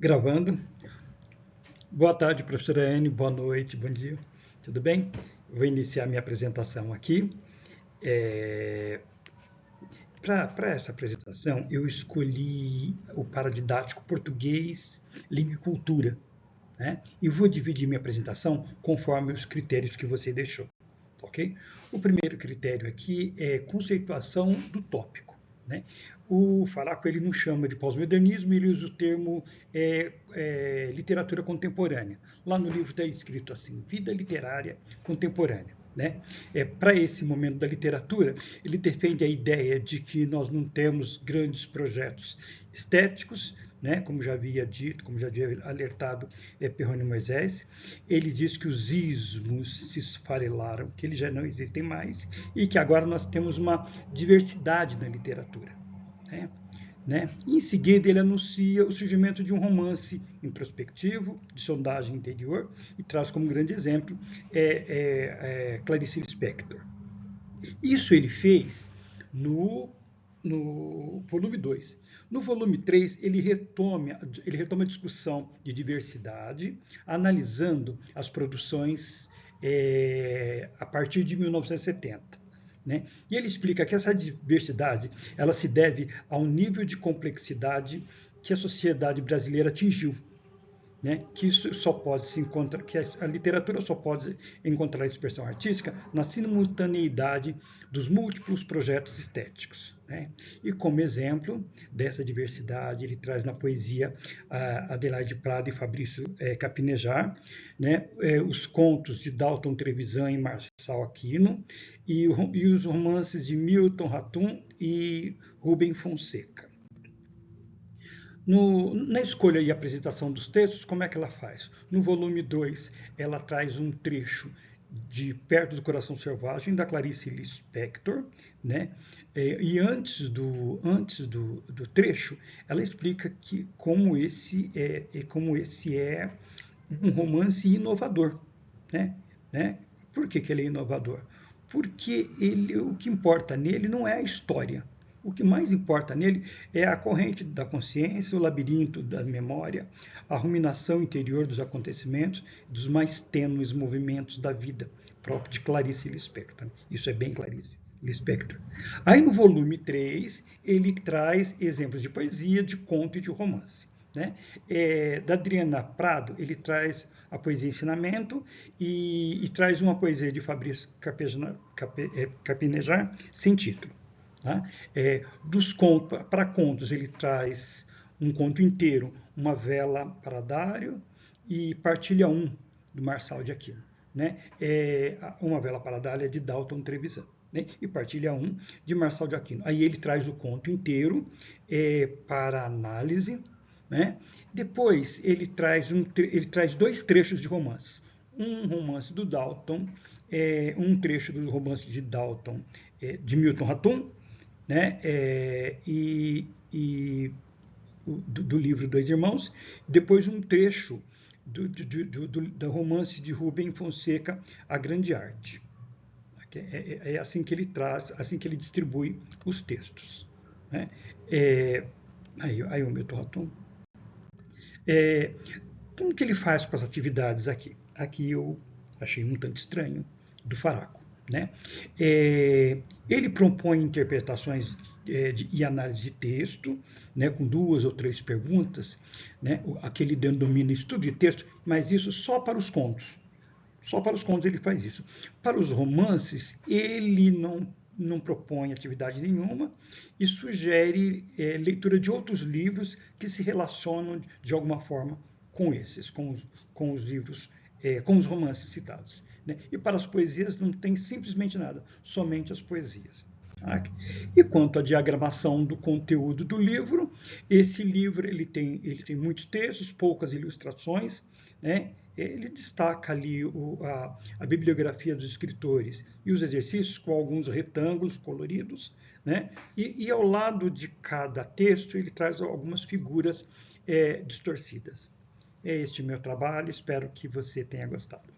Gravando. Boa tarde, professora Anne. Boa noite, bom dia. Tudo bem? Vou iniciar minha apresentação aqui. Para essa apresentação, eu escolhi o paradidático português, língua e cultura, né? E vou dividir minha apresentação conforme os critérios que você deixou, ok? O primeiro critério aqui é conceituação do tópico, né? O Faraco ele não chama de pós-modernismo, ele usa o termo literatura contemporânea. Lá no livro está escrito assim, vida literária contemporânea. Né? Para esse momento da literatura, ele defende a ideia de que nós não temos grandes projetos estéticos, né? Como já havia dito, como já havia alertado Perrone Moisés. Ele diz que os ismos se esfarelaram, que eles já não existem mais e que agora nós temos uma diversidade na literatura. Né? Em seguida, ele anuncia o surgimento de um romance introspectivo, de sondagem interior, e traz como grande exemplo Clarice Lispector. Isso ele fez no volume 2. No volume 3, ele retoma a discussão de diversidade, analisando as produções a partir de 1970. Né? E ele explica que essa diversidade ela se deve ao nível de complexidade que a sociedade brasileira atingiu, né? Que isso só pode se encontrar, que a literatura só pode encontrar expressão artística na simultaneidade dos múltiplos projetos estéticos. Né? E como exemplo dessa diversidade, ele traz na poesia Adelaide Prado e Fabrício Capinejar, né? Os contos de Dalton Trevisan e Marçal Aquino, e os romances de Milton Ratum e Rubem Fonseca. Na escolha e apresentação dos textos, como é que ela faz? No volume 2, ela traz um trecho de Perto do Coração Selvagem, da Clarice Lispector, né? E antes do trecho, ela explica como esse é um romance inovador. Né? Por que ele é inovador? Porque o que importa nele não é a história. O que mais importa nele é a corrente da consciência, o labirinto da memória, a ruminação interior dos acontecimentos, dos mais tênues movimentos da vida, próprio de Clarice Lispector. Isso é bem Clarice Lispector. Aí no volume 3, ele traz exemplos de poesia, de conto e de romance. Né? Da Adriana Prado, ele traz a poesia Ensinamento e traz uma poesia de Fabrício Capinejar, sem título. Tá? Para contos, ele traz um conto inteiro, Uma Vela para Dário e Partilha 1, do Marçal de Aquino. Né? Uma Vela para Dário é de Dalton Trevisan. Né? E Partilha 1, de Marçal de Aquino. Aí ele traz o conto inteiro para análise. Né? Depois, ele traz 2 trechos de romances. Um romance do Dalton, um trecho do romance de Dalton, de Milton Ratum, né? Do livro Dois Irmãos, depois um trecho do romance de Rubem Fonseca, A Grande Arte. É assim que ele traz, assim que ele distribui os textos. Né? Aí o Milton Ratum. Como que ele faz com as atividades aqui? Aqui eu achei um tanto estranho do Faraco. Né? Ele propõe interpretações e análise de texto, né, com 2 ou 3 perguntas, né, aquele denomina estudo de texto, mas isso só para os contos. Só para os contos ele faz isso. Para os romances, ele não propõe atividade nenhuma e sugere leitura de outros livros que se relacionam de alguma forma com esses, com os livros, com os romances citados. Né? E para as poesias não tem simplesmente nada, somente as poesias. Tá? E quanto à diagramação do conteúdo do livro, esse livro ele tem muitos textos, poucas ilustrações, né? Ele destaca ali a bibliografia dos escritores e os exercícios com alguns retângulos coloridos, né? E ao lado de cada texto ele traz algumas figuras distorcidas. É este meu trabalho, espero que você tenha gostado.